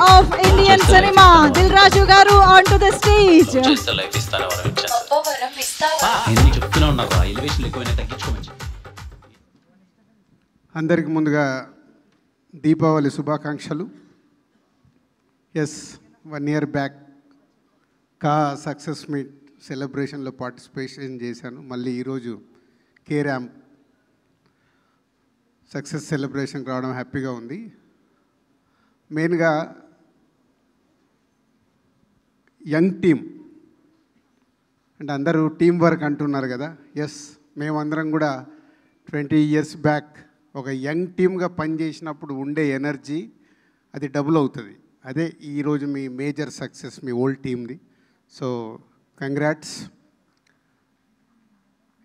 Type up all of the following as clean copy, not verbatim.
of Indian cinema, Dil Raju garu onto the stage. అందరికి ముందుగా దీపావళి శుభాకాంక్షలు. ఎస్ 1 year బ్యాక్ కా సక్సెస్ మీట్ సెలబ్రేషన్లో పార్టిసిపేషన్ చేశాను. మళ్ళీ ఈరోజు కే ర్యాంప్ సక్సెస్ సెలబ్రేషన్కి రావడం హ్యాపీగా ఉంది. మెయిన్గా యంగ్ టీమ్ అంటే అందరూ టీం వర్క్ అంటున్నారు కదా. ఎస్, మేమందరం కూడా 20 years బ్యాక్ ఒక యంగ్ టీమ్గా పనిచేసినప్పుడు ఉండే ఎనర్జీ అది డబుల్ అవుతుంది. అదే ఈరోజు మీ మేజర్ సక్సెస్ మీ ఓల్డ్ టీమ్ది. So congrats.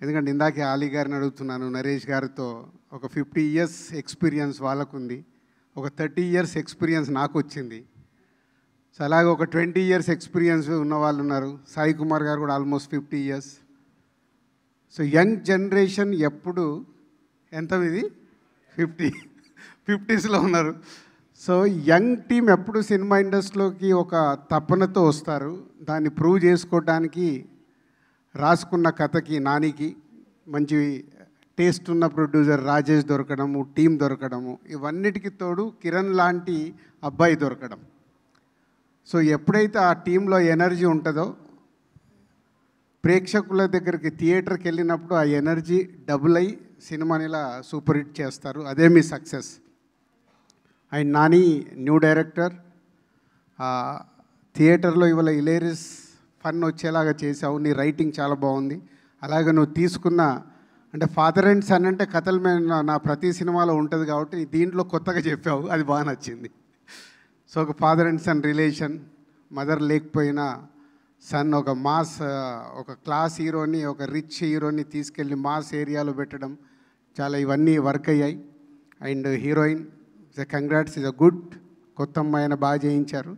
ఎందుకంటే ఇందాకే ఆలీ గారిని అడుగుతున్నాను, నరేష్ గారితో ఒక 50 years ఎక్స్పీరియన్స్ వాళ్ళకుంది, ఒక 30 years ఎక్స్పీరియన్స్ నాకు వచ్చింది. సో అలాగే ఒక 20 years ఎక్స్పీరియన్స్ ఉన్న వాళ్ళు ఉన్నారు. సాయి కుమార్ గారు కూడా almost 50 years. So young generation ఎప్పుడు ఎంత ఇది 50sలో ఉన్నారు. సో యంగ్ టీం ఎప్పుడు సినిమా ఇండస్ట్రీలోకి ఒక తపనతో వస్తారు. దాన్ని ప్రూవ్ చేసుకోవడానికి రాసుకున్న కథకి నానికి మంచి టేస్ట్ ఉన్న ప్రొడ్యూసర్ రాజేష్ దొరకడము, టీం దొరకడము, ఇవన్నిటికి తోడు కిరణ్ లాంటి అబ్బాయి దొరకడం. సో ఎప్పుడైతే ఆ టీంలో ఎనర్జీ ఉంటుందో ప్రేక్షకుల దగ్గరికి థియేటర్కి వెళ్ళినప్పుడు ఆ ఎనర్జీ డబుల్ అయ్యి సినిమాని ఇలా సూపర్ హిట్ చేస్తారు. అదే మీ success. And Nani new director, థియేటర్లో ఇవాళ హిలేరియస్ ఫన్ వచ్చేలాగా చేసావు. నీ రైటింగ్ చాలా బాగుంది. అలాగే నువ్వు తీసుకున్న అంటే ఫాదర్ అండ్ సన్ అంటే కథల మీద నా ప్రతి సినిమాలో ఉంటుంది కాబట్టి దీంట్లో కొత్తగా చెప్పావు, అది బాగా నచ్చింది. సో ఒక father and son relation, mother లేకపోయినా సన్ ఒక మాస్, ఒక క్లాస్ హీరోని, ఒక రిచ్ హీరోని తీసుకెళ్ళి మాస్ ఏరియాలో పెట్టడం, చాలా ఇవన్నీ వర్క్ అయ్యాయి. And heroine congrats, is a good. కొత్త అమ్మాయిని బాగా చేయించారు.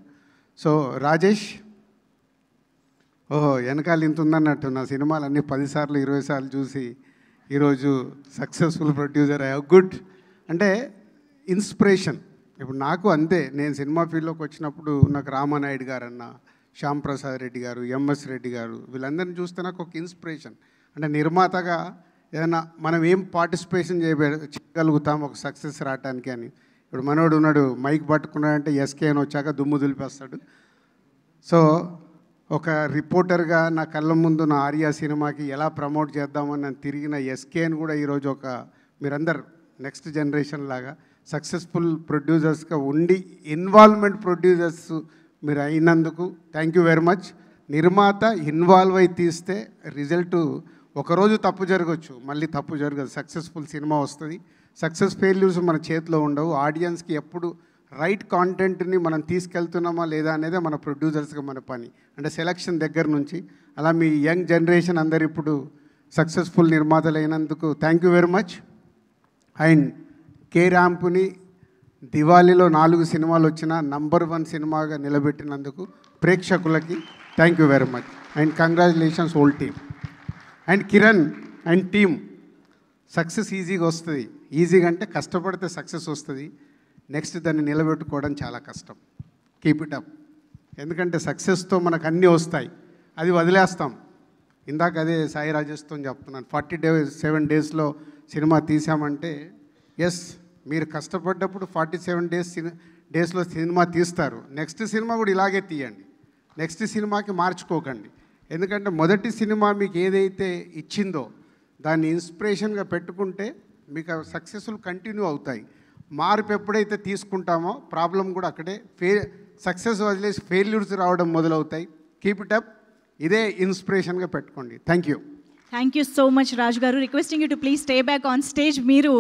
సో రాజేష్, ఓహో వెనకాల ఇంత ఉందన్నట్టు నా సినిమాలు అన్నీ 10 సార్లు 20 సార్లు చూసి ఈరోజు సక్సెస్ఫుల్ ప్రొడ్యూసర్ అయ్యా. గుడ్. అంటే ఇన్స్పిరేషన్. ఇప్పుడు నాకు అంతే, నేను సినిమా ఫీల్డ్లోకి వచ్చినప్పుడు నాకు రామానాయుడు గారు అన్న, శ్యామ్ ప్రసాద్ రెడ్డి గారు, ఎంఎస్ రెడ్డి గారు, వీళ్ళందరినీ చూస్తే నాకు ఒక ఇన్స్పిరేషన్. అంటే నిర్మాతగా ఏదైనా మనం ఏం పార్టిసిపేషన్ చేయగలుగుతాం ఒక సక్సెస్ రావడానికి అని. ఇప్పుడు మనోడు ఉన్నాడు, మైక్ పట్టుకున్నాడంటే ఎస్కే అని వచ్చాక దుమ్ము దులిపేస్తాడు. సో ఒక రిపోర్టర్గా నా కళ్ళ ముందు నా ఆర్యా సినిమాకి ఎలా ప్రమోట్ చేద్దామని నేను తిరిగిన ఎస్కేని కూడా ఈరోజు ఒక మీరందరు నెక్స్ట్ జనరేషన్ లాగా సక్సెస్ఫుల్ ప్రొడ్యూసర్స్గా ఉండి ఇన్వాల్వ్మెంట్ ప్రొడ్యూసర్స్ మీరు అయినందుకు థ్యాంక్ యూ వెరీ మచ్. నిర్మాత ఇన్వాల్వ్ అయి తీస్తే రిజల్ట్ ఒకరోజు తప్పు జరగవచ్చు, మళ్ళీ తప్పు జరగదు. సక్సెస్ఫుల్ సినిమా వస్తుంది. సక్సెస్ ఫెయిల్యూర్స్ మన చేతిలో ఉండవు. ఆడియన్స్కి ఎప్పుడు రైట్ కాంటెంట్ని మనం తీసుకెళ్తున్నామా లేదా అనేదే మన ప్రొడ్యూసర్స్గా మన పని. అంటే సెలక్షన్ దగ్గర నుంచి అలా మీ యంగ్ జనరేషన్ అందరు ఇప్పుడు సక్సెస్ఫుల్ నిర్మాతలు అయినందుకు thank you very much. And K ర్యాంప్ని దివాళీలో 4 సినిమాలు వచ్చిన నంబర్ 1 సినిమాగా నిలబెట్టినందుకు ప్రేక్షకులకి thank you very much. And congratulations whole team. And Kiran and team, success ఈజీగా వస్తుంది. ఈజీగా అంటే కష్టపడితే సక్సెస్ వస్తుంది. నెక్స్ట్ దాన్ని నిలబెట్టుకోవడం చాలా కష్టం. Keep it up. ఎందుకంటే సక్సెస్తో మనకు అన్నీ వస్తాయి, అది వదిలేస్తాం. ఇందాక అదే సాయి రాజేష్తో చెప్తున్నాను, 47 daysలో సినిమా తీసామంటే ఎస్, మీరు కష్టపడ్డప్పుడు 47 daysలో సినిమా తీస్తారు. నెక్స్ట్ సినిమా కూడా ఇలాగే తీయండి. నెక్స్ట్ సినిమాకి మార్చుకోకండి. ఎందుకంటే మొదటి సినిమా మీకు ఏదైతే ఇచ్చిందో దాన్ని ఇన్స్పిరేషన్గా పెట్టుకుంటే మీకు సక్సెస్ఫుల్ కంటిన్యూ అవుతాయి. మార్పు ఎప్పుడైతే తీసుకుంటామో ప్రాబ్లం కూడా అక్కడే సక్సెస్ వదిలేసి ఫెయిల్యూర్స్ రావడం మొదలవుతాయి. Keep it up. ఇదే ఇన్స్పిరేషన్గా పెట్టుకోండి. Thank you. Thank you so much, Raj garu. Requesting you to please stay back on stage. మీరు